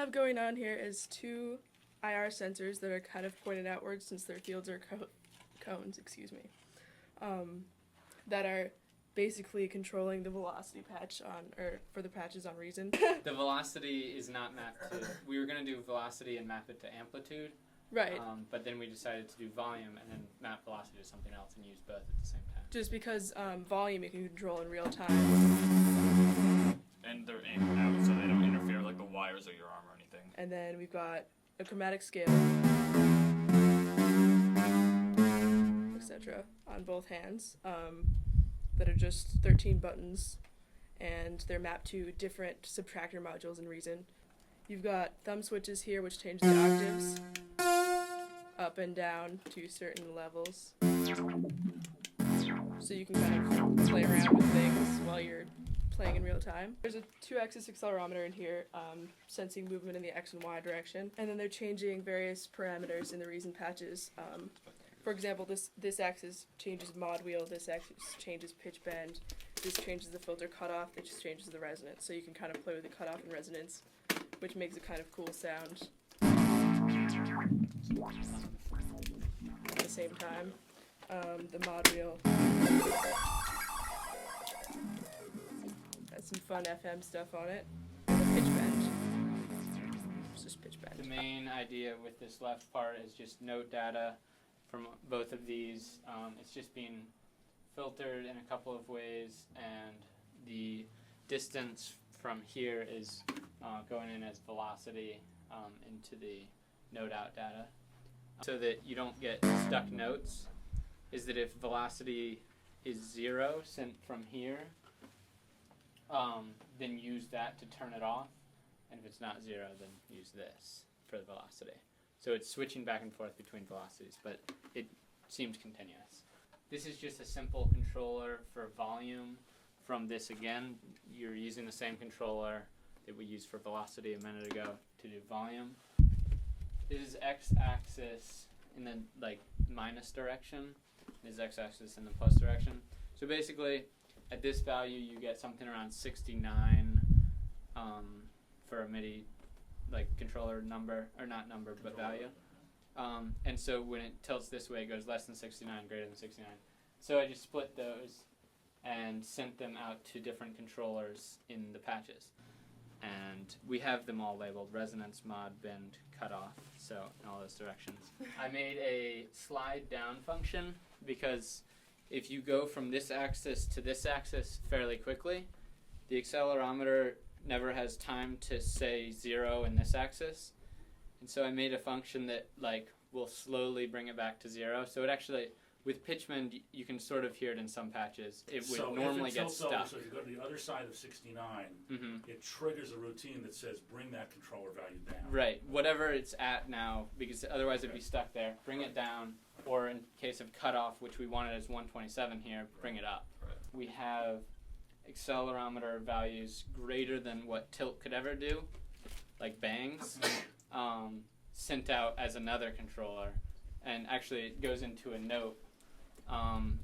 have going on here is two IR sensors that are kind of pointed outwards since their fields are cones, excuse me, that are basically controlling the velocity patch for the patches on Reason. The velocity is not mapped to, we were going to do velocity and map it to amplitude. Right. But then we decided to do volume and then map velocity to something else and use both at the same time. Just because volume you can control in real time. And they're in and out so they don't interfere with like the wires of your arm or anything. And then we've got a chromatic scale, etc. on both hands that are just 13 buttons, and they're mapped to different subtractor modules in Reason. You've got thumb switches here which change the octaves up and down to certain levels. So you can kind of play around with things while you're playing in real time. There's a 2-axis accelerometer in here, sensing movement in the X and Y direction. And then they're changing various parameters in the Reason patches. For example, this axis changes mod wheel, this axis changes pitch bend, this changes the filter cutoff, it just changes the resonance. So you can kind of play with the cutoff and resonance, which makes a kind of cool sound at the same time. The mod wheel has some fun FM stuff on it. The pitch bend. It's just pitch bend. The main idea with this left part is just note data from both of these. It's just being filtered in a couple of ways, and the distance from here is going in as velocity into the note out data. So that you don't get stuck notes is that if velocity is 0 sent from here, then use that to turn it off, and if it's not 0, then use this for the velocity. So it's switching back and forth between velocities, but it seems continuous. This is just a simple controller for volume. From this again, you're using the same controller that we used for velocity a minute ago to do volume. This is x-axis in the minus direction. This is x-axis in the plus direction. So basically, at this value, you get something around 69 for a MIDI controller number, or not number, but value. And so when it tilts this way, it goes less than 69, greater than 69. So I just split those and sent them out to different controllers in the patches. And we have them all labeled: resonance, mod, bend, cutoff, so in all those directions. I made a slide down function because if you go from this axis to this axis fairly quickly, the accelerometer never has time to say 0 in this axis. And so I made a function that will slowly bring it back to 0. So it actually, with pitch bend, you can sort of hear it in some patches. It would normally get stuck. So if you go to the other side of 69, it triggers a routine that says bring that controller value down. Right, whatever it's at now, because otherwise it'd be stuck there. Bring it down, or in case of cutoff, which we wanted as 127 here, bring it up. Right. We have accelerometer values greater than what tilt could ever do, like bangs, sent out as another controller. And actually it goes into a note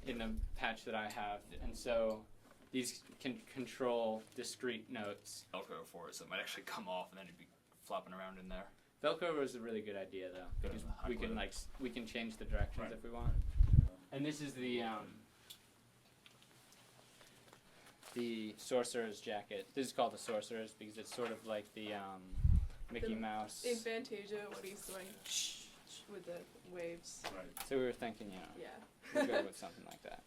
in the patch that I have. And so these can control discrete notes. Velcro for it, so it might actually come off and then it'd be flopping around in there. Velcro is a really good idea though, because we can change the directions if we want. And this is the Sorcerer's jacket. This is called the Sorcerer's because it's sort of like the Mickey Mouse. In Fantasia, what he's doing with the waves. Right. So we were thinking, Yeah. we'll go with something like that.